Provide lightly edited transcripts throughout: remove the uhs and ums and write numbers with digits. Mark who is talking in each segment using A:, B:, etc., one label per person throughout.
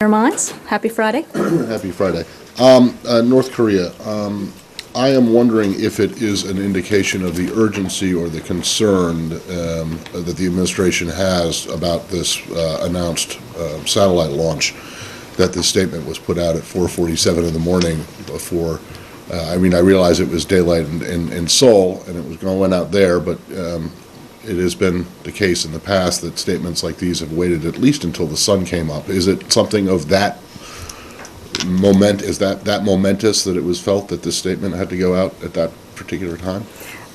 A: Your minds. Happy Friday.
B: Happy Friday. North Korea, I am wondering if it is an indication of the urgency or the concern that the administration has about this announced satellite launch, that this statement was put out at 4:47 in the morning before. I realize it was daylight in Seoul and it was going out there, but it has been the case in the past that statements like these have waited at least until the sun came up. Is it something of that is that momentous that it was felt that this statement had to go out at that particular time?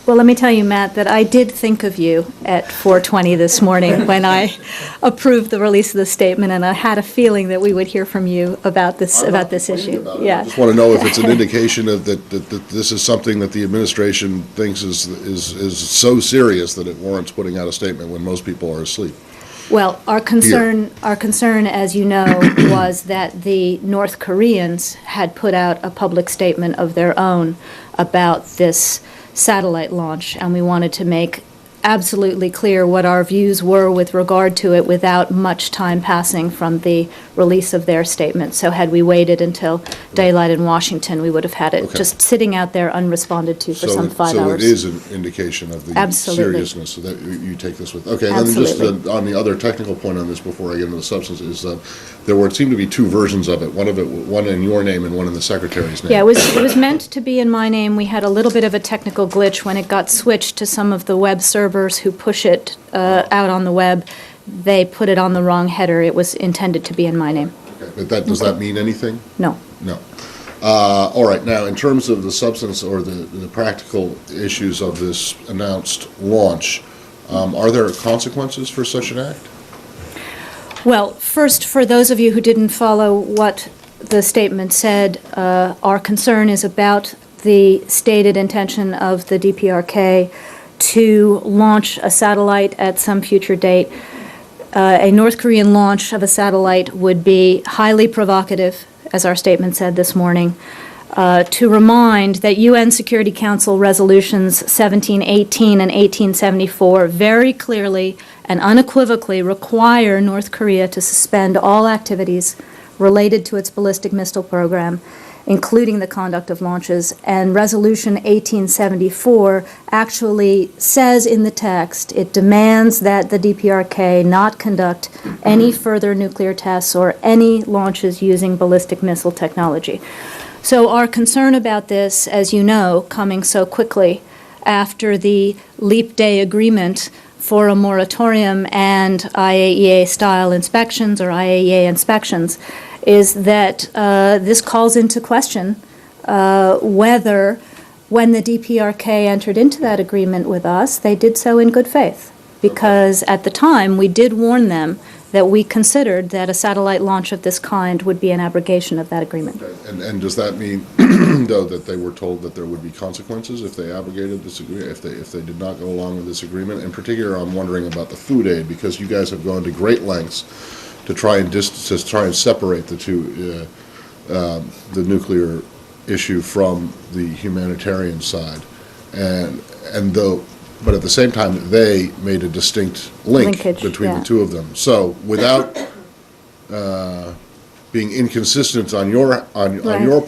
A: Well, let me tell you, Matt, that I did think of you at 4:20 this morning when I approved the release of the statement, and I had a feeling that we would hear from you about this issue.
B: Yeah. I just want to know if it's an indication of that this is something that the administration thinks is so serious that it warrants putting out a statement when most people are asleep.
A: Well, our concern, as you know, was that the North Koreans had put out a public statement of their own about this satellite launch, and we wanted to make absolutely clear what our views were with regard to it without much time passing from the release of their statement. So had we waited until daylight in Washington, we would have had it just sitting out there unresponded to for some 5 hours.
B: So it is an indication of the seriousness that you take this with. Okay, and then just on the other technical point on this before I get into the substance is there seemed to be two versions of it. One in your name and one in the Secretary's name.
A: Yeah, it was meant to be in my name. We had a little bit of a technical glitch when it got switched to some of the web servers who push it out on the web. They put it on the wrong header. It was intended to be in my name.
B: Okay, but does that mean anything?
A: No.
B: No. All right. Now, in terms of the substance or the practical issues of this announced launch, are there consequences for such an act?
A: Well, first, for those of you who didn't follow what the statement said, our concern is about the stated intention of the DPRK to launch a satellite at some future date. A North Korean launch of a satellite would be highly provocative, as our statement said this morning, to remind that UN Security Council resolutions 1718 and 1874 very clearly and unequivocally require North Korea to suspend all activities related to its ballistic missile program, including the conduct of launches. And Resolution 1874 actually says in the text, it demands that the DPRK not conduct any further nuclear tests or any launches using ballistic missile technology. So our concern about this, as you know, coming so quickly after the Leap Day agreement for a moratorium and IAEA-style inspections or IAEA inspections, is that this calls into question whether, when the DPRK entered into that agreement with us, they did so in good faith. Because at the time, we did warn them that we considered that a satellite launch of this kind would be an abrogation of that agreement.
B: Okay. And does that mean, though, that they were told that there would be consequences if they abrogated this agreement, if they did not go along with this agreement? In particular, I'm wondering about the food aid, because you guys have gone to great lengths to try and separate the two, the nuclear issue from the humanitarian side, but at the same time they made a distinct linkage between the two of them. So without being inconsistent on your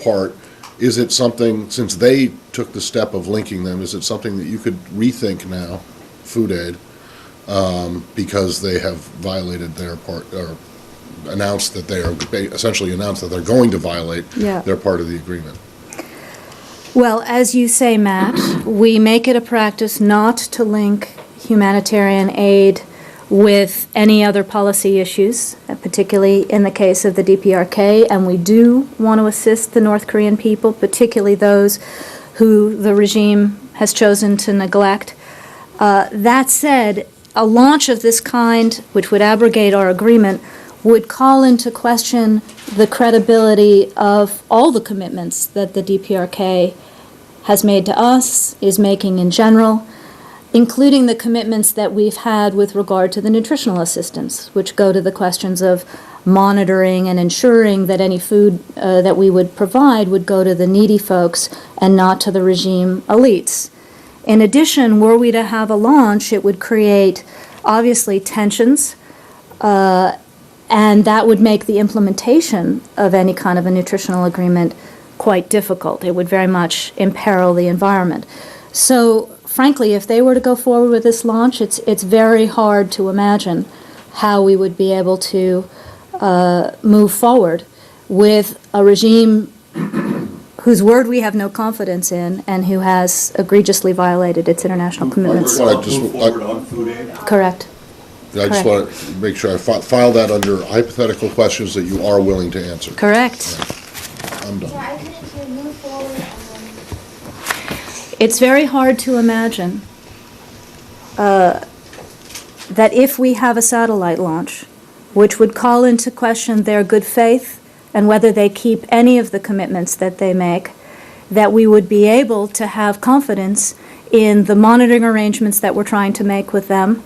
B: part, is it something, since they took the step of linking them, is it something that you could rethink now, food aid, because they have violated their part, or announced that they're going to violate their part of the agreement?
A: Well, as you say, Matt, we make it a practice not to link humanitarian aid with any other policy issues, particularly in the case of the DPRK, and we do want to assist the North Korean people, particularly those who the regime has chosen to neglect. That said, a launch of this kind, which would abrogate our agreement, would call into question the credibility of all the commitments that the DPRK has made to us, is making in general, including the commitments that we've had with regard to the nutritional assistance, which go to the questions of monitoring and ensuring that any food that we would provide would go to the needy folks and not to the regime elites. In addition, were we to have a launch, it would create, obviously, tensions And that would make the implementation of any kind of a nutritional agreement quite difficult. It would very much imperil the environment. So, frankly, if they were to go forward with this launch, it's very hard to imagine how we would be able to move forward with a regime whose word we have no confidence in and who has egregiously violated its international commitments.
C: Move forward on food aid?
A: Correct.
B: I just want to make sure I file that under hypothetical questions that you are willing to answer.
A: Correct.
B: I'm done.
D: Yeah, I couldn't hear move forward.
A: It's very hard to imagine that if we have a satellite launch, which would call into question their good faith and whether they keep any of the commitments that they make, that we would be able to have confidence in the monitoring arrangements that we're trying to make with them,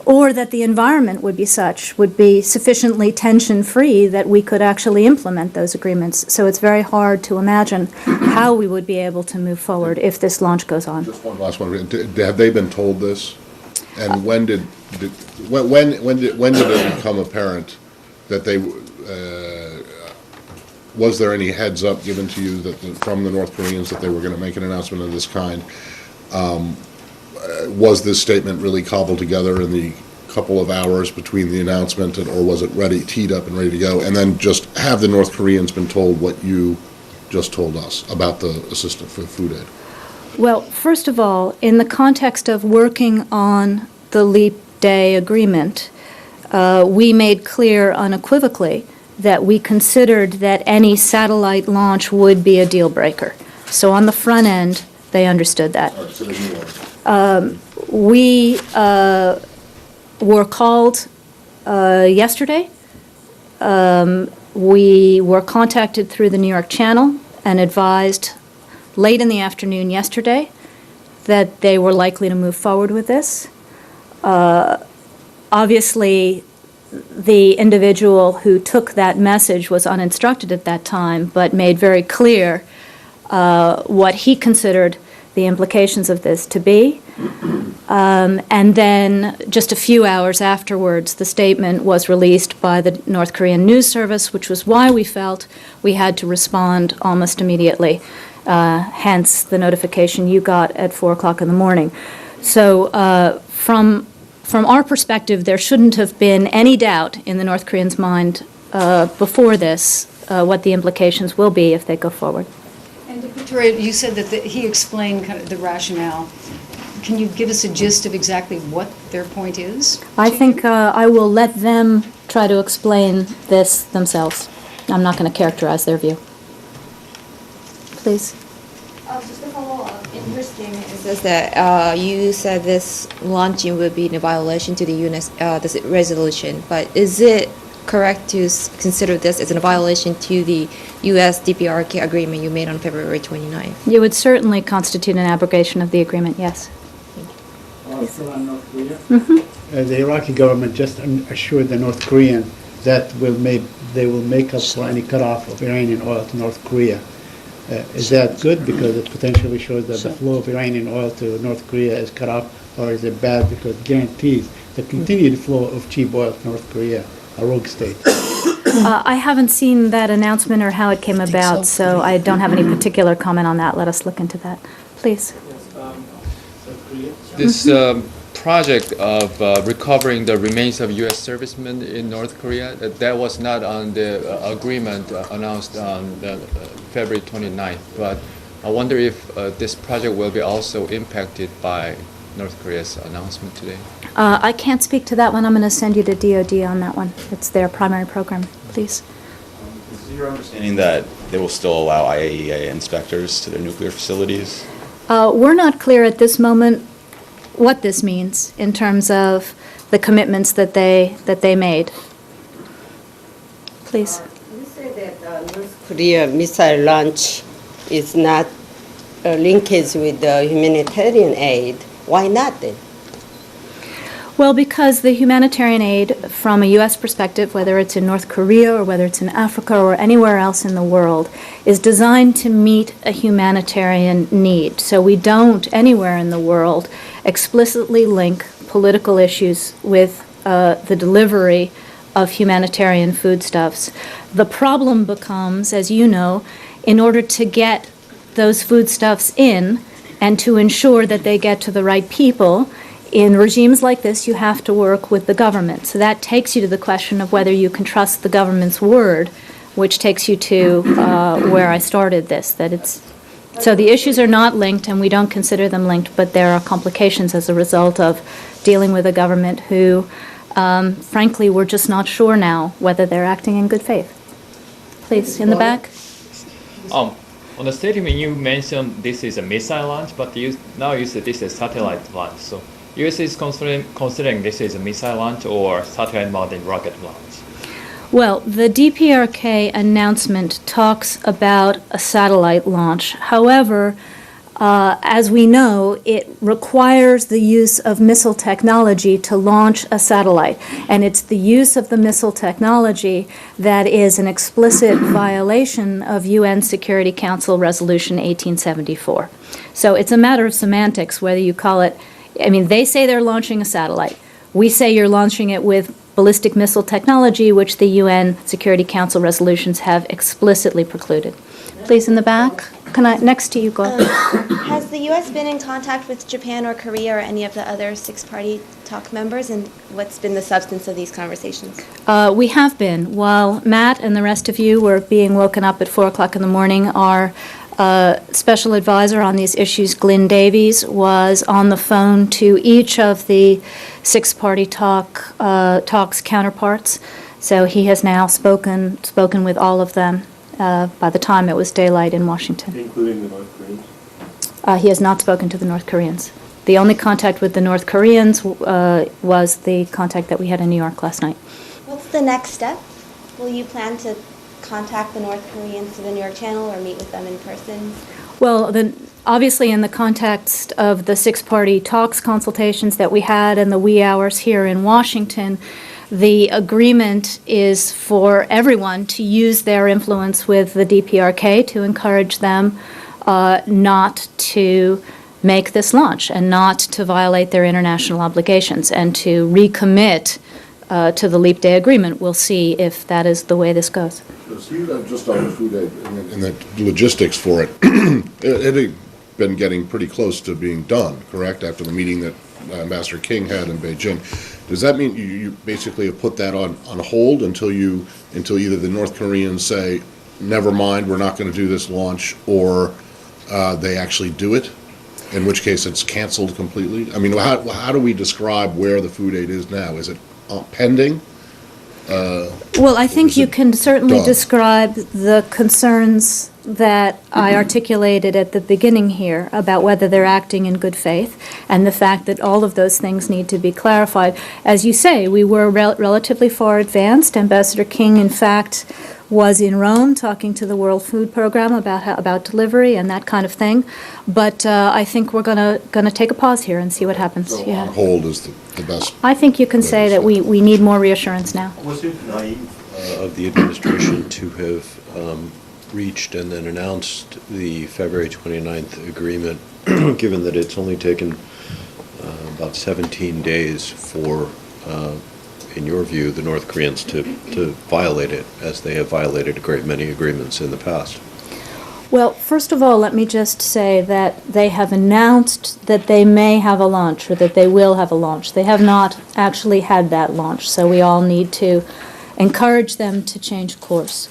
A: or that the environment would be sufficiently tension-free that we could actually implement those agreements. So it's very hard to imagine how we would be able to move forward if this launch goes on.
B: Just one last one. Have they been told this? And when did it become apparent that they, was there any heads up given to you that from the North Koreans that they were going to make an announcement of this kind? Was this statement really cobbled together in the couple of hours between the announcement, or was it teed up and ready to go? And then just have the North Koreans been told what you just told us about the assistance for food aid?
A: Well, first of all, in the context of working on the Leap Day agreement, we made clear unequivocally that we considered that any satellite launch would be a deal breaker. So on the front end, they understood that. We were called yesterday. We were contacted through the New York Channel and advised late in the afternoon yesterday that they were likely to move forward with this. Obviously, the individual who took that message was uninstructed at that time, but made very clear what he considered the implications of this to be. And then just a few hours afterwards, the statement was released by the North Korean news service, which was why we felt we had to respond almost immediately, hence the notification you got at 4 o'clock in the morning. So from our perspective, there shouldn't have been any doubt in the North Koreans' mind before this what the implications will be if they go forward.
E: And Victoria, you said that he explained kind of the rationale. Can you give us a gist of exactly what their point is?
A: I think I will let them try to explain this themselves. I'm not going to characterize their view. Please.
D: Just a follow-up. In your statement,
F: It says that you said this launching would be in violation to the this resolution, but is it correct to consider this as a violation to the U.S. DPRK agreement you made on February 29th?
A: It would certainly constitute an abrogation of the agreement, yes.
G: Still on North Korea. The Iraqi government just assured the North Korean that they will make up for any cutoff of Iranian oil to North Korea. Is that good because it potentially shows that the flow of Iranian oil to North Korea is cut off, or is it bad because it guarantees the continued flow of cheap oil to North Korea, a rogue state?
A: I haven't seen that announcement or how it came about, so I don't have any particular comment on that. Let us look into that. Please.
H: This project of recovering the remains of U.S. servicemen in North Korea, that was not on the agreement announced on February 29th. But I wonder if this project will be also impacted by North Korea's announcement today.
A: I can't speak to that one. I'm going to send you to DOD on that one. It's their primary program. Please.
C: Is it your understanding that they will still allow IAEA inspectors to their nuclear facilities?
A: We're not clear at this moment what this means in terms of the commitments that they made. Please.
I: You say that North Korea missile launch is not linkage with the humanitarian aid. Why not then?
A: Well, because the humanitarian aid, from a U.S. perspective, whether it's in North Korea or whether it's in Africa or anywhere else in the world, is designed to meet a humanitarian need. So we don't, anywhere in the world, explicitly link political issues with the delivery of humanitarian foodstuffs. The problem becomes, as you know, in order to get those foodstuffs in and to ensure that they get to the right people, in regimes like this, you have to work with the government. So that takes you to the question of whether you can trust the government's word, which takes you to where I started this, that it's... So the issues are not linked, and we don't consider them linked, but there are complications as a result of dealing with a government who, frankly, we're just not sure now whether they're acting in good faith. Please, in the back.
J: On the statement, you mentioned this is a missile launch, but now you said this is satellite launch. So U.S. is considering this is a missile launch or satellite-mounted rocket launch?
A: Well, the DPRK announcement talks about a satellite launch. However, as we know, it requires the use of missile technology to launch a satellite. And it's the use of the missile technology that is an explicit violation of UN Security Council Resolution 1874. So it's a matter of semantics whether you call it, I mean, they say they're launching a satellite. We say you're launching it with ballistic missile technology, which the UN Security Council resolutions have explicitly precluded. Please, in the back. Next to you, go.
K: Has the U.S. been in contact with Japan or Korea or any of the other six-party talk members, and what's been the substance of these conversations?
A: We have been. While Matt and the rest of you were being woken up at 4 o'clock in the morning, our special advisor on these issues, Glyn Davies, was on the phone to each of the six-party talks counterparts. So he has now spoken with all of them by the time it was daylight in Washington.
L: Including the North Koreans?
A: He has not spoken to the North Koreans. The only contact with the North Koreans was the contact that we had in New York last night.
K: What's the next step? Will you plan to contact the North Koreans through the New York Channel or meet with them in person?
A: Well, obviously in the context of the six-party talks consultations that we had in the wee hours here in Washington, the agreement is for everyone to use their influence with the DPRK to encourage them not to make this launch and not to violate their international obligations and to recommit to the Leap Day Agreement. We'll see if that is the way this goes.
B: Just on the food aid and the logistics for it, it had been getting pretty close to being done, correct, after the meeting that Ambassador King had in Beijing. Does that mean you basically have put that on hold until either the North Koreans say, never mind, we're not going to do this launch, or they actually do it, in which case it's canceled completely? I mean, how do we describe where the food aid is now? Is it pending?
A: Well, I think you can certainly describe the concerns that I articulated at the beginning here about whether they're acting in good faith and the fact that all of those things need to be clarified. As you say, we were relatively far advanced. Ambassador King, in fact, was in Rome talking to the World Food Program about delivery and that kind of thing. But I think we're going to take a pause here and see what happens.
B: So on hold is the best.
A: I think you can say that we need more reassurance now.
L: Was it naive of the administration to have reached and then announced the February 29th agreement, given that it's only taken about 17 days for, in your view, the North Koreans to violate it, as they have violated a great many agreements in the past?
A: Well, first of all, let me just say that they have announced that they may have a launch or that they will have a launch. They have not actually had that launch, so we all need to encourage them to change course.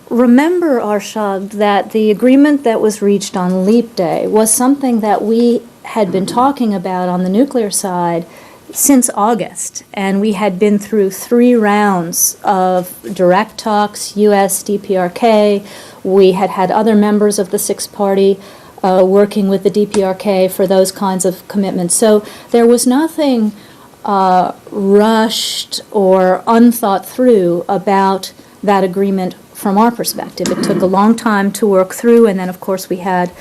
A: Remember, Arshad, that the agreement that was reached on Leap Day was something that we had been talking about on the nuclear side since August, and we had been through 3 rounds of direct talks, U.S., DPRK. We had had other members of the six-party working with the DPRK for those kinds of commitments. So there was nothing rushed or unthought through about that agreement from our perspective. It took a long time to work through, and then, of course, we had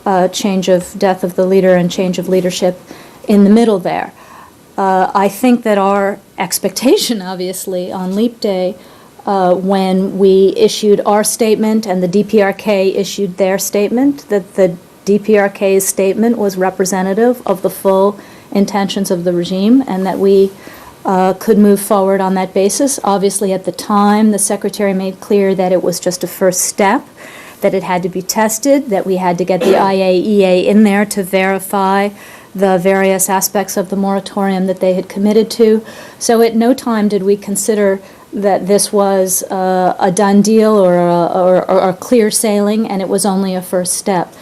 A: death of the leader and change of leadership in the middle there. I think that our expectation, obviously, on Leap Day, when we issued our statement and the DPRK issued their statement, that the DPRK's statement was representative of the full intentions of the regime, and that we could move forward on that basis. Obviously, at the time, the Secretary made clear that it was just a first step, that it had to be tested, that we had to get the IAEA in there to verify the various aspects of the moratorium that they had committed to. So at no time did we consider that this was a done deal or clear sailing, and it was only a first step.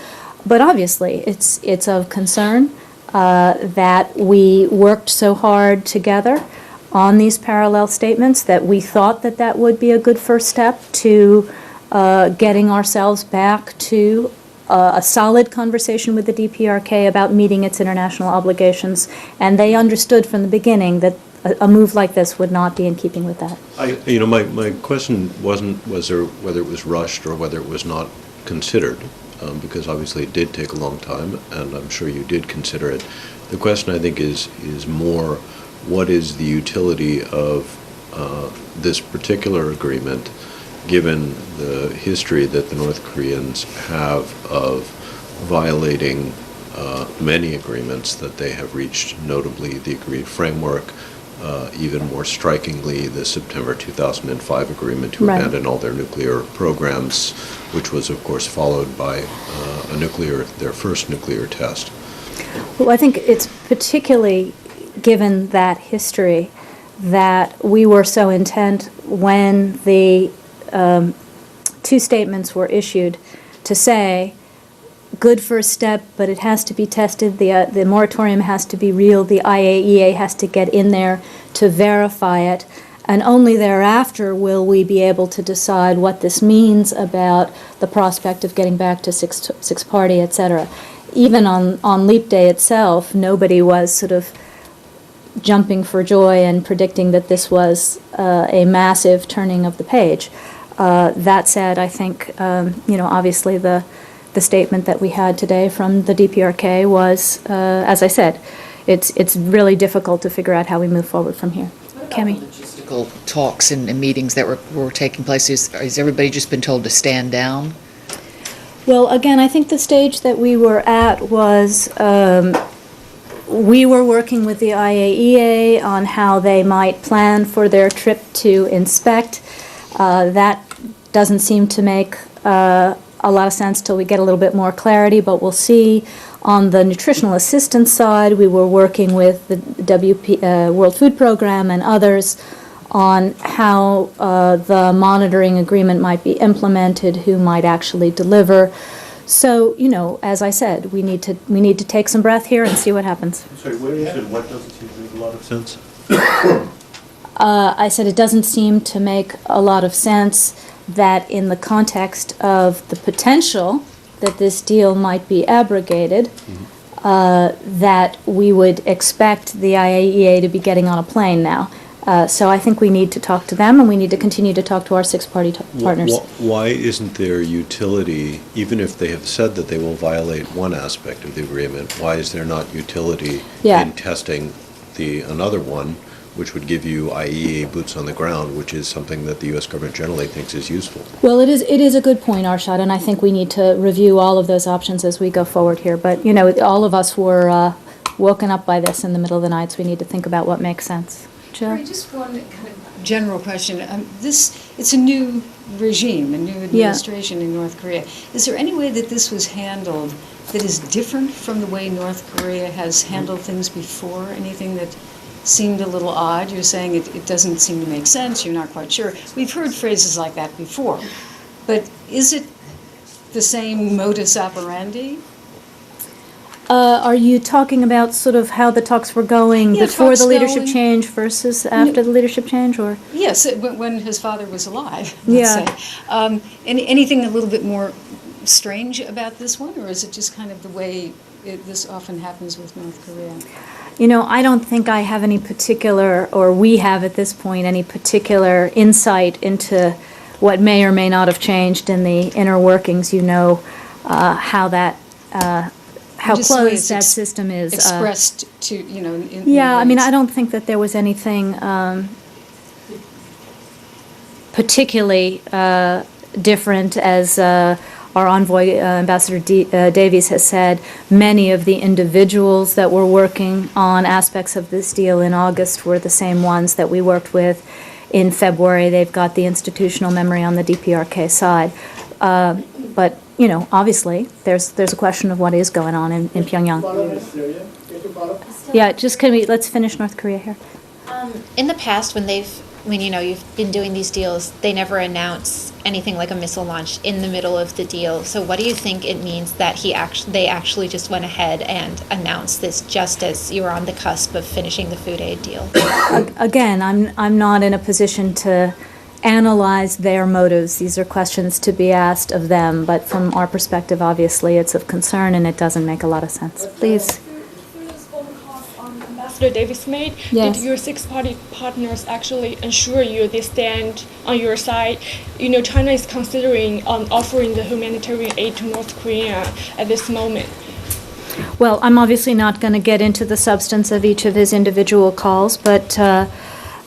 A: But obviously, it's of concern that we worked so hard together on these parallel statements that we thought that that would be a good first step to getting ourselves back to a solid conversation with the DPRK about meeting its international obligations, and they understood from the beginning that a move like this would not be in keeping with that.
L: My question wasn't whether it was rushed or whether it was not considered, because obviously it did take a long time, and I'm sure you did consider it. The question, I think, is more, what is the utility of this particular agreement, given the history that the North Koreans have of violating many agreements that they have reached, notably the agreed framework, even more strikingly, the September 2005 agreement to
A: Right.
L: abandon all their nuclear programs, which was, of course, followed by their first nuclear test.
A: Well, I think it's particularly given that history that we were so intent when the two statements were issued to say, good first step, but it has to be tested, the moratorium has to be real, the IAEA has to get in there to verify it, and only thereafter will we be able to decide what this means about the prospect of getting back to six-party, et cetera. Even on Leap Day itself, nobody was sort of jumping for joy and predicting that this was a massive turning of the page. That said, I think, obviously the statement that we had today from the DPRK was, as I said, it's really difficult to figure out how we move forward from here. Kemi?
M: Logistical talks and meetings that were taking place, has everybody just been told to stand down?
A: Well, again, I think the stage that we were at was we were working with the IAEA on how they might plan for their trip to inspect. That doesn't seem to make a lot of sense till we get a little bit more clarity, but we'll see. On the nutritional assistance side, we were working with the World Food Program and others on how the monitoring agreement might be implemented, who might actually deliver. So, as I said, we need to take some breath here and see what happens.
L: I'm sorry, where you said what doesn't seem to make a lot of sense?
A: I said it doesn't seem to make a lot of sense that in the context of the potential that this deal might be abrogated, that we would expect the IAEA to be getting on a plane now. So I think we need to talk to them, and we need to continue to talk to our six-party partners.
L: Why isn't there utility, even if they have said that they will violate one aspect of the agreement, why is there not utility in testing another one, which would give you IAEA boots on the ground, which is something that the U.S. government generally thinks is useful?
A: Well, it is a good point, Arshad, and I think we need to review all of those options as we go forward here. But, all of us were woken up by this in the middle of the night, so we need to think about what makes sense. Jill?
E: Sorry, just one kind of general question. It's a new regime, a new administration in North Korea. Is there any way that this was handled that is different from the way North Korea has handled things before? Anything that seemed a little odd? You're saying it doesn't seem to make sense, you're not quite sure. We've heard phrases like that before. But is it the same modus operandi?
A: Are you talking about sort of how the talks were going before the leadership change versus after the leadership change, or?
E: Yes, when his father was alive, let's say. Anything a little bit more strange about this one, or is it just kind of the way this often happens with North Korea?
A: I don't think I have any particular, or we have at this point, any particular insight into what may or may not have changed in the inner workings. How that, how closed that system is.
E: Expressed to,
A: I don't think that there was anything particularly different as our envoy, Ambassador Davies, has said, many of the individuals that were working on aspects of this deal in August were the same ones that we worked with in February. They've got the institutional memory on the DPRK side. But, you know, obviously, there's a question of what is going on in Pyongyang. Yeah, just let's finish North Korea here.
N: In the past, when you know you've been doing these deals, they never announce anything like a missile launch in the middle of the deal. So what do you think it means that they actually just went ahead and announced this just as you were on the cusp of finishing the food aid deal?
A: Again, I'm not in a position to analyze their motives. These are questions to be asked of them, but from our perspective, obviously, it's of concern and it doesn't make a lot of sense. Please.
O: Ambassador Davis made,
A: yes.
O: Did your six-party partners actually ensure you they stand on your side? You know, China is considering offering the humanitarian aid to North Korea at this moment.
A: Well, I'm obviously not going to get into the substance of each of his individual calls, but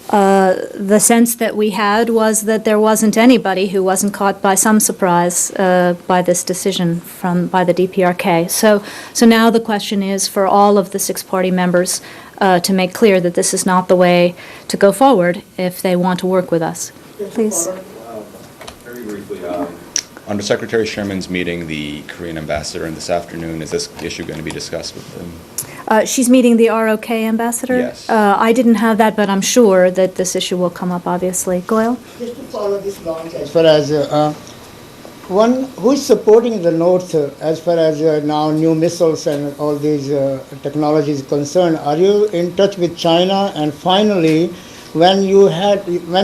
A: the sense that we had was that there wasn't anybody who wasn't caught by some surprise by this decision by the DPRK. So now the question is for all of the six-party members to make clear that this is not the way to go forward if they want to work with us. Please.
C: Very briefly, under Secretary Sherman's meeting the Korean ambassador this afternoon, is this issue going to be discussed with them?
A: She's meeting the ROK ambassador?
C: Yes.
A: I didn't have that, but I'm sure that this issue will come up, obviously. Goyle?
P: Just to follow this launch, as far as one who is supporting the North as far as now new missiles and all these technologies concerned, are you in touch with China? And finally, when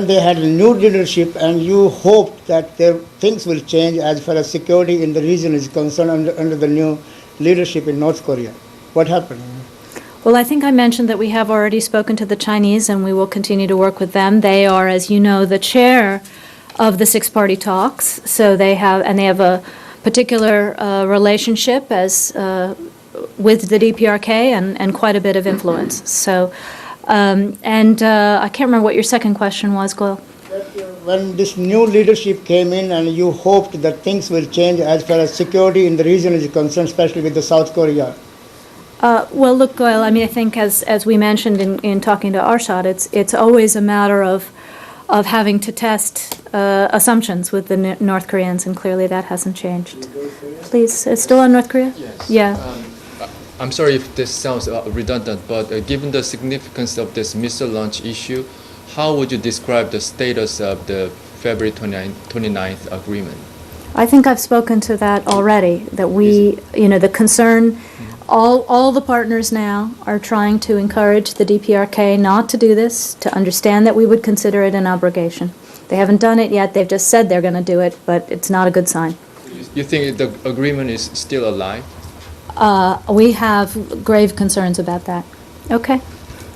P: they had new leadership and you hoped that things will change as far as security in the region is concerned under the new leadership in North Korea, what happened?
A: Well, I think I mentioned that we have already spoken to the Chinese and we will continue to work with them. They are, as you know, the chair of the six-party talks, so they have a particular relationship with the DPRK and quite a bit of influence. So, I can't remember what your second question was, Goyle.
P: When this new leadership came in and you hoped that things will change as far as security in the region is concerned, especially with the South Korea.
A: Well, look, Goyle, I mean, I think as we mentioned in talking to Arshad, it's always a matter of having to test assumptions with the North Koreans, and clearly that hasn't changed. Please, it's still on North Korea?
H: Yes.
A: Yeah.
H: I'm sorry if this sounds redundant, but given the significance of this missile launch issue, how would you describe the status of the February 29th agreement?
A: I think I've spoken to that already, that the concern, all the partners now are trying to encourage the DPRK not to do this, to understand that we would consider it an obligation. They haven't done it yet, they've just said they're going to do it, but it's not a good sign.
H: You think the agreement is still alive?
A: We have grave concerns about that. Okay,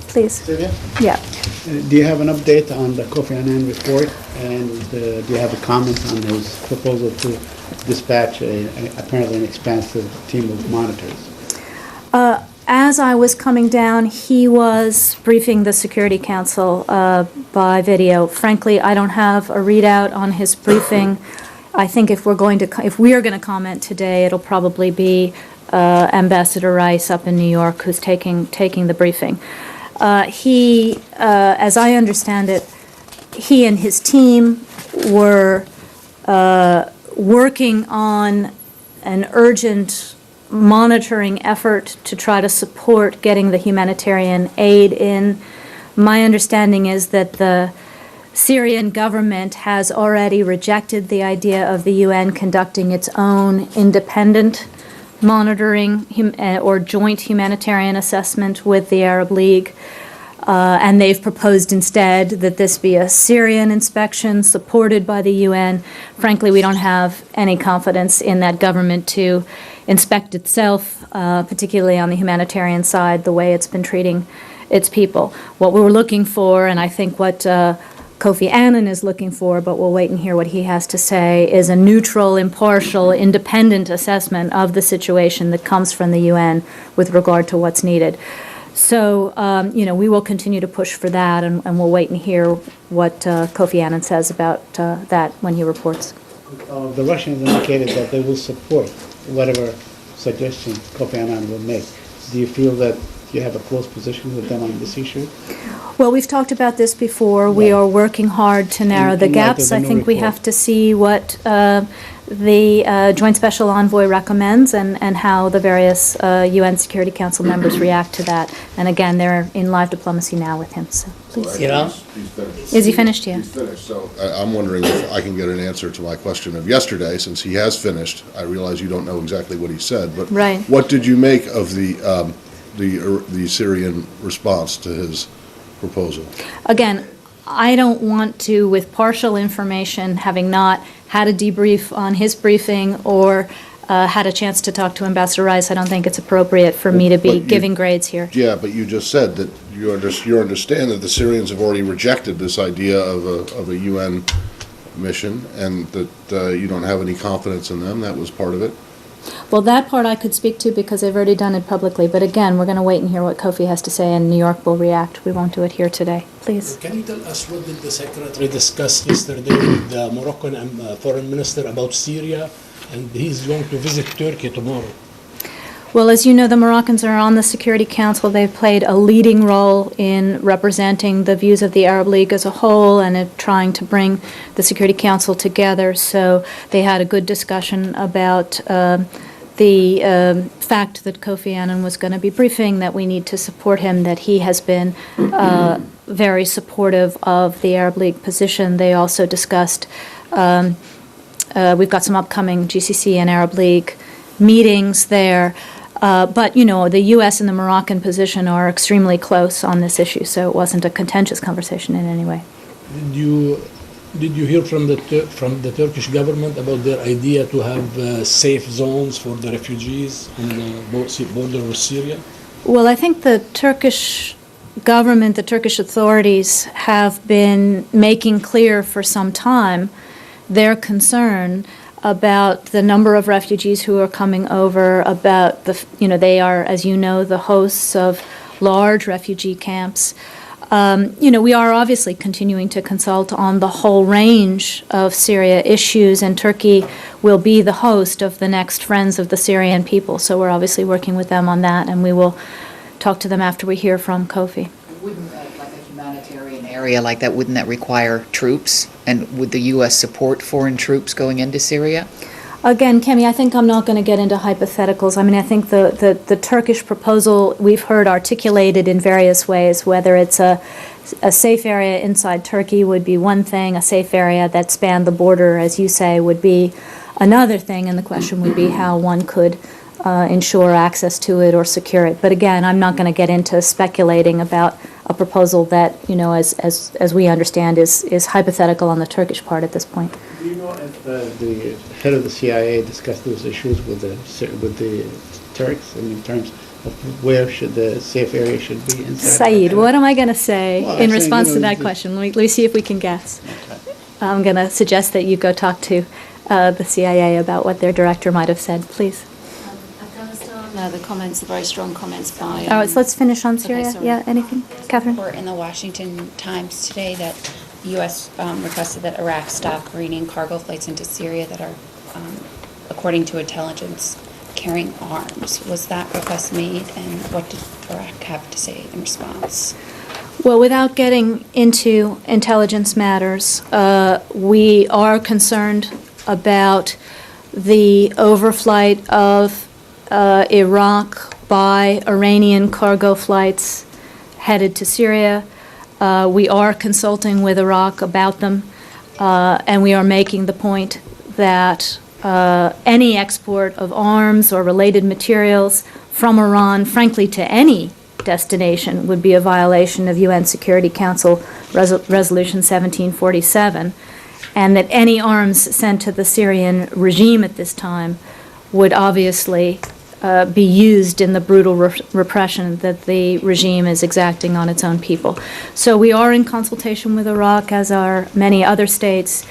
A: please.
G: Sylvia?
A: Yeah.
G: Do you have an update on the Kofi Annan report, and do you have a comment on his proposal to dispatch apparently an expansive team of monitors?
A: As I was coming down, he was briefing the Security Council by video. Frankly, I don't have a readout on his briefing. I think if we are going to comment today, it'll probably be Ambassador Rice up in New York who's taking the briefing. He, as I understand it, he and his team were working on an urgent monitoring effort to try to support getting the humanitarian aid in. My understanding is that the Syrian government has already rejected the idea of the UN conducting its own independent monitoring or joint humanitarian assessment with the Arab League. And they've proposed instead that this be a Syrian inspection supported by the UN. Frankly, we don't have any confidence in that government to inspect itself, particularly on the humanitarian side, the way it's been treating its people. What we were looking for, and I think what Kofi Annan is looking for, but we'll wait and hear what he has to say, is a neutral, impartial, independent assessment of the situation that comes from the UN with regard to what's needed. So, we will continue to push for that, and we'll wait and hear what Kofi Annan says about that when he reports.
G: The Russians indicated that they will support whatever suggestions Kofi Annan will make. Do you feel that you have a close position with them on this issue?
A: Well, we've talked about this before. We are working hard to narrow the
G: in light of
A: gaps.
G: the
A: I
G: new
A: think we
G: report.
A: have to see what the Joint Special Envoy recommends and how the various UN Security Council members react to that. And again, they're in live diplomacy now with him, so please.
B: He's finished.
A: Is he finished? Yeah.
B: He's finished, so I'm wondering if I can get an answer to my question of yesterday, since he has finished. I realize you don't know exactly what he said, but
A: Right.
B: what did you make of the Syrian response to his proposal?
A: Again, I don't want to, with partial information, having not had a debrief on his briefing or had a chance to talk to Ambassador Rice, I don't think it's appropriate for me to
B: But
A: be
B: you-
A: giving grades here.
B: Yeah, but you just said that you understand that the Syrians have already rejected this idea of a UN mission, and that you don't have any confidence in them. That was part of it.
A: Well, that part I could speak to because they've already done it publicly. But again, we're going to wait and hear what Kofi has to say, and New York will react. We won't do it here today. Please.
Q: Can you tell us what did the Secretary discuss yesterday with the Moroccan Foreign Minister about Syria? And he's going to visit Turkey tomorrow.
A: Well, as you know, the Moroccans are on the Security Council. They've played a leading role in representing the views of the Arab League as a whole and in trying to bring the Security Council together. So they had a good discussion about the fact that Kofi Annan was going to be briefing, that we need to support him, that he has been very supportive of the Arab League position. They also discussed, we've got some upcoming GCC and Arab League meetings there. But, you know, the U.S. and the Moroccan position are extremely close on this issue, so it wasn't a contentious conversation in any way.
Q: Did you hear from the Turkish government about their idea to have safe zones for the refugees on the border with Syria?
A: Well, I think the Turkish government, the Turkish authorities have been making clear for some time their concern about the number of refugees who are coming over, about they are, as you know, the hosts of large refugee camps. We are obviously continuing to consult on the whole range of Syria issues, and Turkey will be the host of the next Friends of the Syrian People. So we're obviously working with them on that, and we will talk to them after we hear from Kofi.
M: Wouldn't that, like a humanitarian area like that, wouldn't that require troops? And would the U.S. support foreign troops going into Syria?
A: Again, Kemi, I think I'm not going to get into hypotheticals. I mean, I think the Turkish proposal we've heard articulated in various ways, whether it's a safe area inside Turkey would be one thing, a safe area that spanned the border, as you say, would be another thing, and the question would be how one could ensure access to it or secure it. But again, I'm not going to get into speculating about a proposal that, as we understand, is hypothetical on the Turkish part at this point.
G: Do you know if the head of the CIA discussed those issues with the Turks in terms of where should the safe area should be inside?
A: Saeed, what am I going to say
G: Well,
A: in
G: I'm
A: response
G: saying,
A: to that question? Let me see if we can guess. I'm going to suggest that you go talk to the CIA about what their director might have said. Please.
R: The very strong comments by...
A: All right, so let's finish on Syria.
R: Okay, sorry.
A: Yeah, anything? Catherine?
R: Report in the Washington Times today that the U.S. Requested that Iraq stop Iranian cargo flights into Syria that are, according to intelligence, carrying arms. Was that request made, and what did Iraq have to say in response?
A: Well, without getting into intelligence matters, we are concerned about the overflight of Iraq by Iranian cargo flights headed to Syria. We are consulting with Iraq about them, and we are making the point that any export of arms or related materials from Iran, frankly, to any destination would be a violation of UN Security Council Resolution 1747, and that any arms sent to the Syrian regime at this time would obviously be used in the brutal repression that the regime is exacting on its own people. So we are in consultation with Iraq, as are many other states,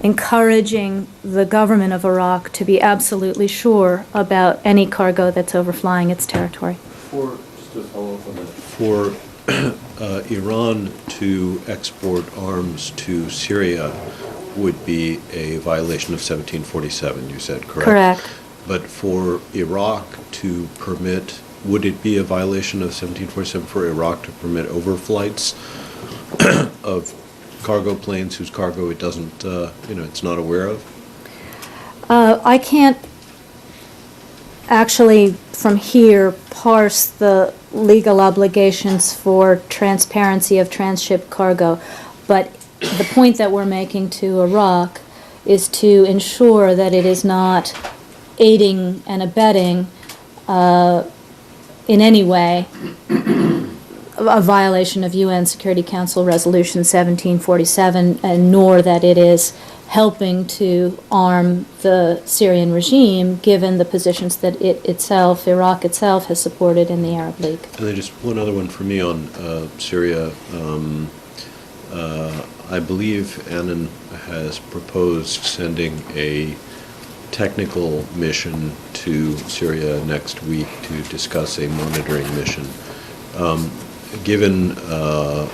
A: encouraging the government of Iraq to be absolutely sure about any cargo that's overflying its territory.
L: Just to follow up on that, for Iran to export arms to Syria, would be a violation of 1747, you said, correct?
A: Correct.
L: But for Iraq to permit, would it be a violation of 1747 for Iraq to permit overflights of cargo planes whose cargo it doesn't, it's not aware of?
A: I can't actually, from here, parse the legal obligations for transparency of transship cargo, but the point that we're making to Iraq is to ensure that it is not aiding and abetting in any way a violation of UN Security Council Resolution 1747, and nor that it is helping to arm the Syrian regime, given the positions that Iraq itself, has supported in the Arab League.
L: And then just one other one for me on Syria. I believe Annan has proposed sending a technical mission to Syria next week to discuss a monitoring mission. Given the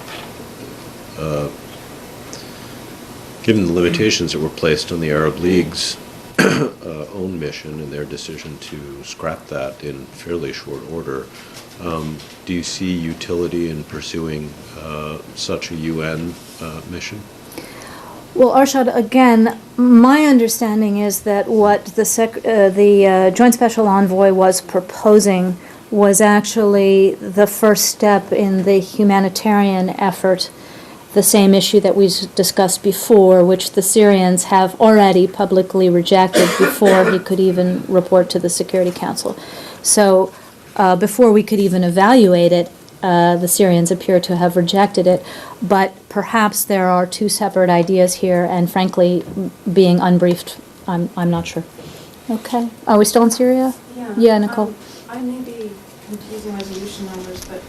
L: limitations that were placed on the Arab League's own mission and their decision to scrap that in fairly short order, do you see utility in pursuing such a UN mission?
A: Well, Arshad, again, my understanding is that what the Joint Special Envoy was proposing was actually the first step in the humanitarian effort, the same issue that we discussed before, which the Syrians have already publicly rejected before he could even report to the Security Council. So before we could even evaluate it, the Syrians appear to have rejected it. But perhaps there are two separate ideas here, and frankly, being unbriefed, I'm not sure. Okay. Are we still in Syria? Yeah, Nicole.
S: I may be confusing resolution numbers, but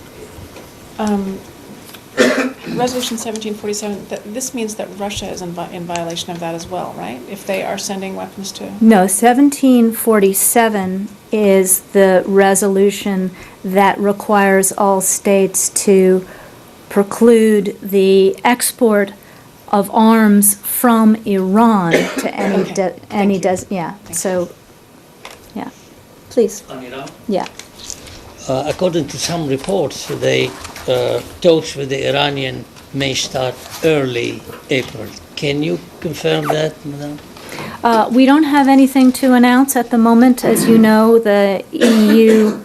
S: Resolution 1747, this means that Russia is in violation of that as well, right? If they are sending weapons to...
A: No, 1747 is the resolution that requires all states to preclude the export of arms from Iran to any please.
T: On Iran?
A: Yeah.
T: According to some reports, talks with the Iranian may start early April. Can you confirm that, Madam?
A: We don't have anything to announce at the moment. As you know, the EU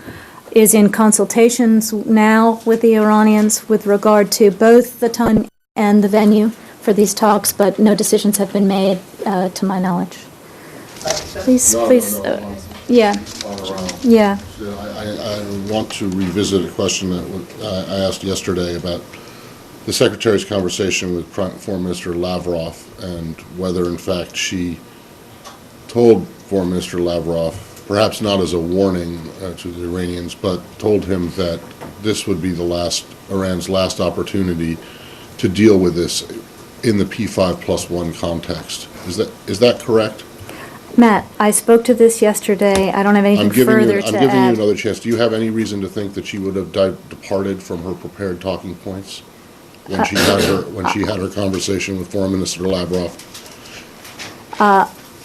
A: is in consultations now with the Iranians with regard to both the time and the venue for these talks, but no decisions have been made to my knowledge. Please. Yeah.
B: I want to revisit a question that I asked yesterday about the Secretary's conversation with Foreign Minister Lavrov and whether, in fact, she told Foreign Minister Lavrov, perhaps not as a warning to the Iranians, but told him that this would be Iran's last opportunity to deal with this in the P5+1 context. Is that correct?
A: Matt, I spoke to this yesterday. I don't have anything further to add.
B: I'm giving you another chance. Do you have any reason to think that she would have departed from her prepared talking points when she had her conversation with Foreign Minister Lavrov?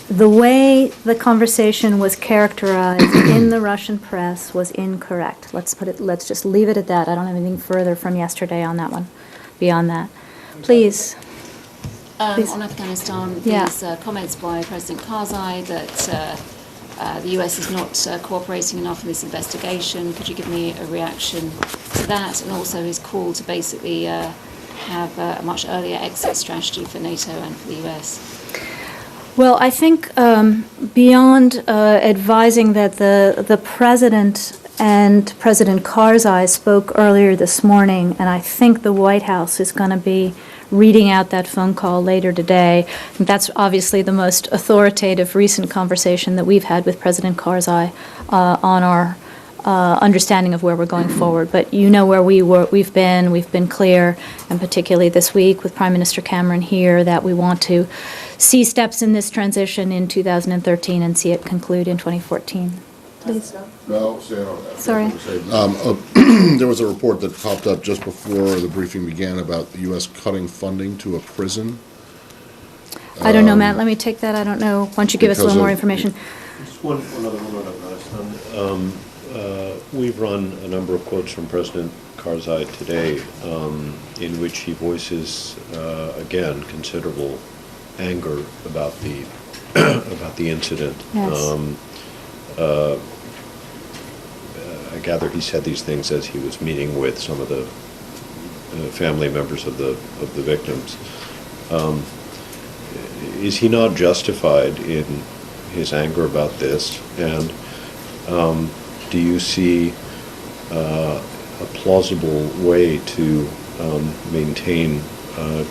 A: The way the conversation was characterized in the Russian press was incorrect. Let's just leave it at that. I don't have anything further from yesterday on that one, beyond that. Please.
U: On Afghanistan, these comments by President Karzai that the US is not cooperating enough in this investigation. Could you give me a reaction to that, and also his call to basically have a much earlier exit strategy for NATO and for the US?
A: Well, I think beyond advising that the President and President Karzai spoke earlier this morning, and I think the White House is going to be reading out that phone call later today. And that's obviously the most authoritative recent conversation that we've had with President Karzai on our understanding of where we're going forward. But you know where we've been clear, and particularly this week with Prime Minister Cameron here, that we want to see steps in this transition in 2013 and see it conclude in 2014. Please.
B: No,
A: sorry.
B: There was a report that popped up just before the briefing began about the U.S. cutting funding to a prison.
A: I don't know, Matt, let me take that, I don't know, why don't you give us a little more information?
L: Just one other one I've noticed. We've run a number of quotes from President Karzai today, in which he voices, again, considerable anger about the about the incident.
A: Yes.
L: I gather he said these things as he was meeting with some of the family members of the victims. Is he not justified in his anger about this? And do you see a plausible way to maintain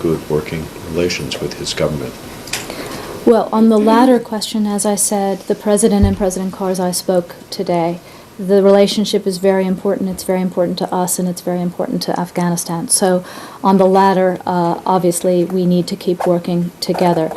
L: good working relations with his government?
A: Well, on the latter question, as I said, the President and President Karzai spoke today. The relationship is very important. It's very important to us, and it's very important to Afghanistan. So on the latter, obviously, we need to keep working together.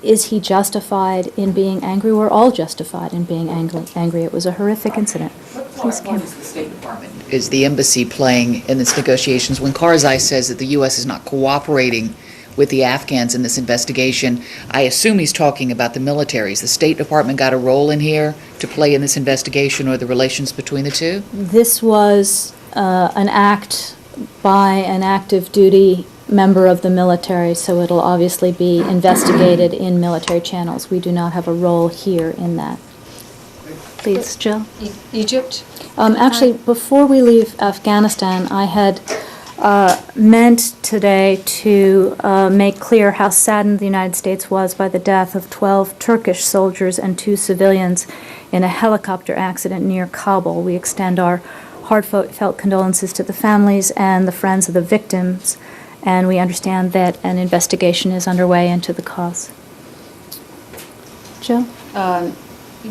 A: Is he justified in being angry? We're all justified in being angry. It was a horrific incident. Please, Kim.
M: Is the State Department, is the embassy playing in these negotiations? When Karzai says that the U.S. is not cooperating with the Afghans in this investigation, I assume he's talking about the militaries. The State Department got a role in here to play in this investigation, or the relations between the two?
A: This was an act by an active duty member of the military, so it'll obviously be investigated in military channels. We do not have a role here in that. Please, Jill.
E: Egypt?
A: Actually, before we leave Afghanistan, I had meant today to make clear how saddened the United States was by the death of 12 Turkish soldiers and 2 civilians in a helicopter accident near Kabul. We extend our heartfelt condolences to the families and the friends of the victims, and we understand that an investigation is underway into the cause. Jill?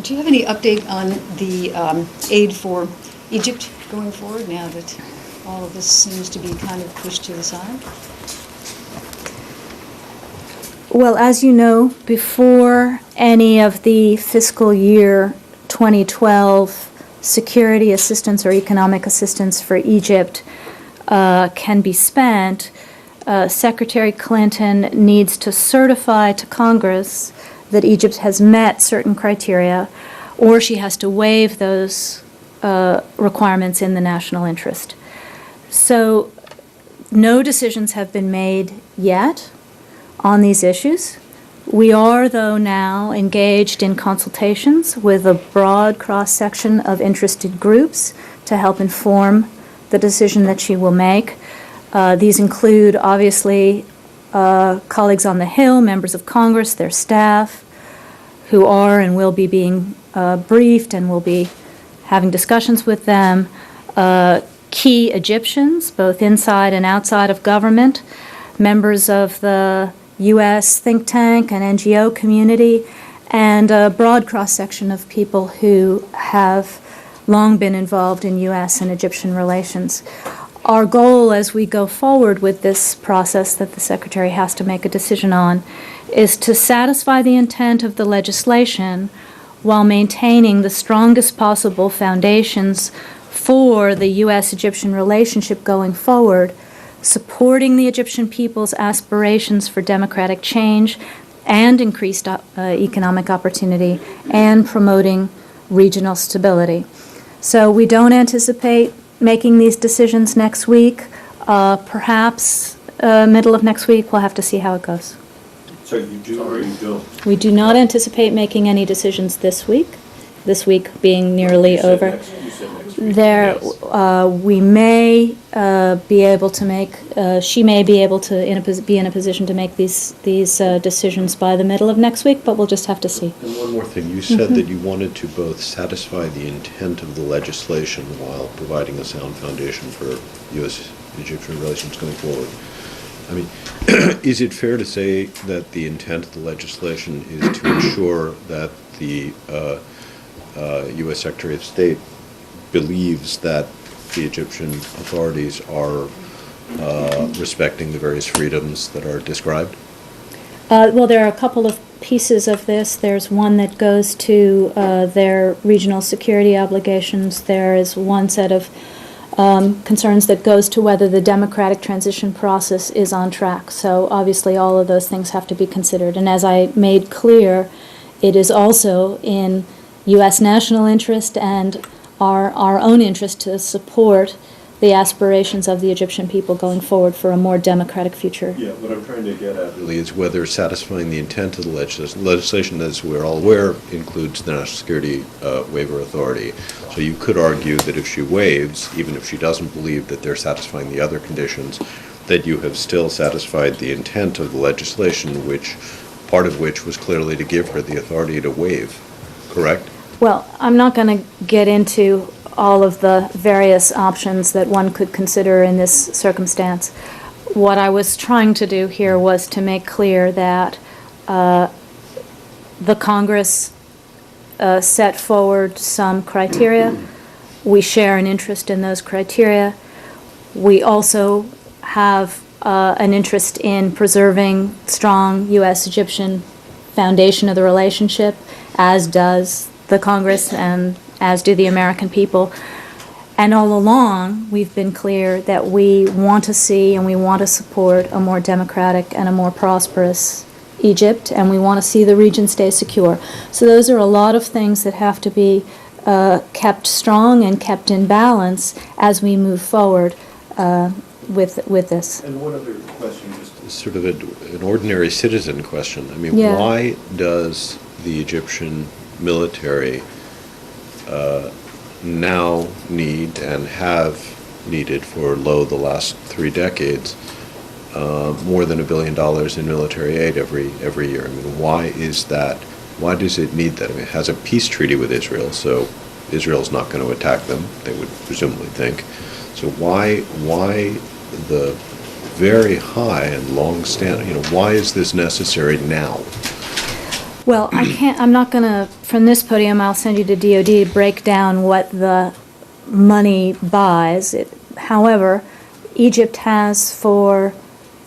E: Do you have any update on the aid for Egypt going forward now that all of this seems to be kind of pushed to the side?
A: Well, as you know, before any of the fiscal year 2012 security assistance or economic assistance for Egypt can be spent, Secretary Clinton needs to certify to Congress that Egypt has met certain criteria, or she has to waive those requirements in the national interest. So no decisions have been made yet on these issues. We are, though, now engaged in consultations with a broad cross-section of interested groups to help inform the decision that she will make. These include, obviously, colleagues on the Hill, members of Congress, their staff, who are and will be being briefed, and will be having discussions with them, key Egyptians, both inside and outside of government, members of the U.S. think tank and NGO community, and a broad cross-section of people who have long been involved in U.S. and Egyptian relations. Our goal as we go forward with this process that the Secretary has to make a decision on is to satisfy the intent of the legislation while maintaining the strongest possible foundations for the U.S.-Egyptian relationship going forward, supporting the Egyptian people's aspirations for democratic change and increased economic opportunity, and promoting regional stability. So we don't anticipate making these decisions next week. Perhaps middle of next week. We'll have to see how it goes.
L: So you do or you don't?
A: We do not anticipate making any decisions this week being nearly over. There, we may be able to make, she may be able to be in a position to make these decisions by the middle of next week, but we'll just have to see.
L: And one more thing, you said that you wanted to both satisfy the intent of the legislation while providing a sound foundation for U.S.-Egyptian relations going forward. I mean, is it fair to say that the intent of the legislation is to ensure that the U.S. Secretary of State believes that the Egyptian authorities are respecting the various freedoms that are described?
A: Well, there are a couple of pieces of this. There's one that goes to their regional security obligations. There is one set of concerns that goes to whether the democratic transition process is on track. So obviously all of those things have to be considered. And as I made clear, it is also in U.S. national interest and our own interest to support the aspirations of the Egyptian people going forward for a more democratic future.
L: Yeah, what I'm trying to get at really is whether satisfying the intent of the legislation, as we're all aware, includes the National Security Waiver Authority. So you could argue that if she waives, even if she doesn't believe that they're satisfying the other conditions, that you have still satisfied the intent of the legislation, which part of which was clearly to give her the authority to waive, correct?
A: Well, I'm not going to get into all of the various options that one could consider in this circumstance. What I was trying to do here was to make clear that the Congress set forward some criteria. We share an interest in those criteria. We also have an interest in preserving strong U.S.-Egyptian foundation of the relationship, as does the Congress and as do the American people. And all along, we've been clear that we want to see and we want to support a more democratic and a more prosperous Egypt, and we want to see the region stay secure. So those are a lot of things that have to be kept strong and kept in balance as we move forward with this.
L: And one other question, just sort of an ordinary citizen question. I mean,
A: Yeah.
L: why does the Egyptian military now need and have needed for the last 3 decades more than $1 billion in military aid every year? I mean, why is that? Why does it need that? I mean, it has a peace treaty with Israel, so Israel's not going to attack them, they would presumably think. So why the very high and long-standing, why is this necessary now?
A: Well, I'm not going to, from this podium, I'll send you to DOD to break down what the money buys. However, Egypt has for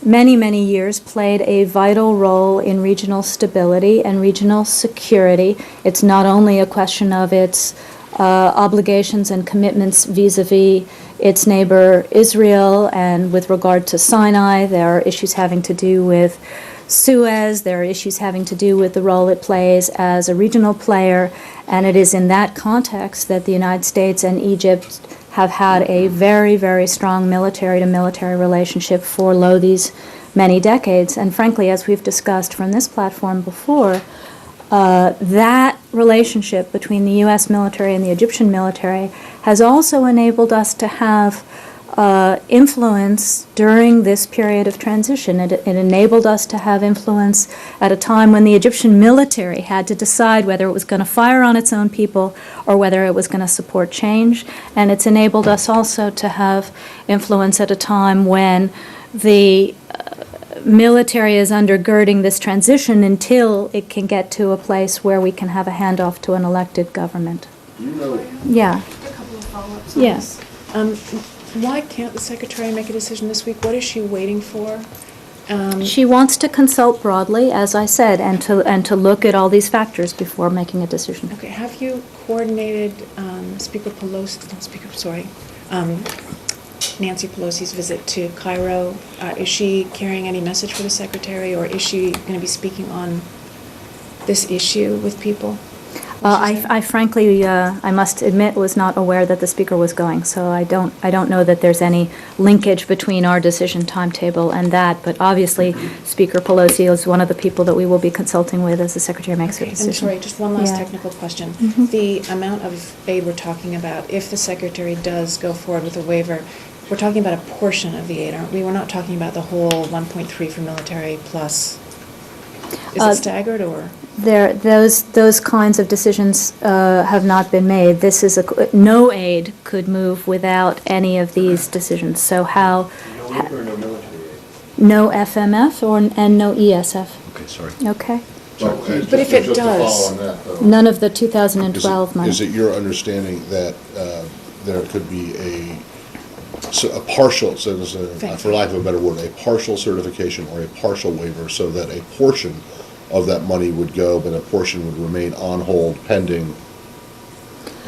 A: many, many years played a vital role in regional stability and regional security. It's not only a question of its obligations and commitments vis-a-vis its neighbor Israel, and with regard to Sinai, there are issues having to do with Suez, there are issues having to do with the role it plays as a regional player, and it is in that context that the United States and Egypt have had a very, very strong military-to-military relationship for these many decades. And frankly, as we've discussed from this platform before, that relationship between the U.S. military and the Egyptian military has also enabled us to have influence during this period of transition. It enabled us to have influence at a time when the Egyptian military had to decide whether it was going to fire on its own people or whether it was going to support change. And it's enabled us also to have influence at a time when the military is undergirding this transition until it can get to a place where we can have a handoff to an elected government. Yeah.
S: A couple of follow-ups.
A: Yes.
S: Why can't the Secretary make a decision this week? What is she waiting for?
A: She wants to consult broadly, as I said, and to look at all these factors before making a decision.
S: Okay. Have you coordinated Nancy Pelosi's visit to Cairo? Is she carrying any message for the Secretary, or is she going to be speaking on this issue with people?
A: I frankly, I must admit, was not aware that the speaker was going, so I don't know that there's any linkage between our decision timetable and that. But obviously, Speaker Pelosi is one of the people that we will be consulting with as the Secretary makes a decision.
S: I'm sorry, just one last
A: Yeah.
S: technical question.
A: Mhm.
S: The amount of aid we're talking about, if the Secretary does go forward with a waiver, we're talking about a portion of the aid, aren't we? We're not talking about the whole 1.3 for military plus. Is it staggered, or?
A: Those kinds of decisions have not been made. This is no aid could move without any of these decisions. So how?
L: No waiver or no military aid?
A: No FMF and no ESF.
L: Okay, sorry.
A: Okay.
S: But if it
B: just to
S: does-
B: follow on that, though,
A: None of the 2012 money.
B: Is it your understanding that there could be a partial, so there's for lack of a better word, a partial certification or a partial waiver, so that a portion of that money would go, but a portion would remain on hold pending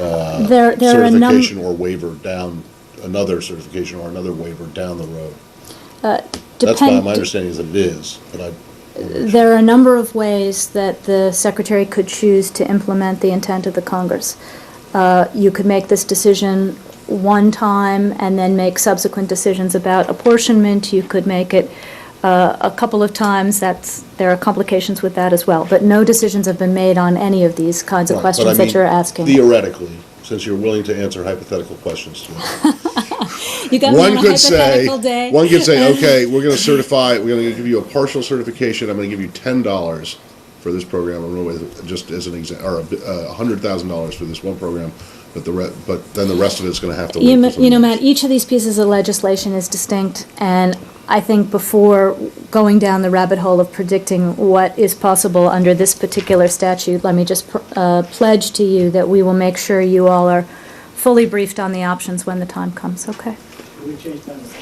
A: There are
B: certification or waiver down another certification or another waiver down the road.
A: That's
B: My understanding is that it is, but I.
A: There are a number of ways that the Secretary could choose to implement the intent of the Congress. You could make this decision one time and then make subsequent decisions about apportionment. You could make it a couple of times. There are complications with that as well. But no decisions have been made on any of these kinds of
B: Right,
A: questions
B: but I
A: that
B: mean,
A: you're asking.
B: Theoretically, since you're willing to answer hypothetical questions to me.
A: You got me on a hypothetical day.
B: One could say, okay, we're going to give you a partial certification. I'm going to give you $10 for this program, just as an example, or $100,000 for this one program, but then the rest of it's going to have to wait.
A: You know, Matt, each of these pieces of legislation is distinct, and I think before going down the rabbit hole of predicting what is possible under this particular statute, let me just pledge to you that we will make sure you all are fully briefed on the options when the time comes, okay?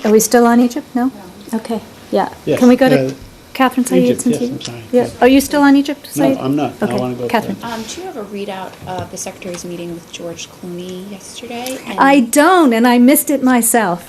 A: Are we still on Egypt? No? Okay, yeah.
G: Yes,
A: Can we go to Catherine Said?
G: Egypt,
A: since
G: yes,
A: you-
G: I'm sorry.
A: Yeah. Are you still on Egypt,
G: No,
A: Said?
G: I'm not. I
A: Okay,
G: wanna go to
A: Catherine.
R: Do you have a readout of the Secretary's meeting with George Clooney yesterday? And
A: I don't, and I missed it myself.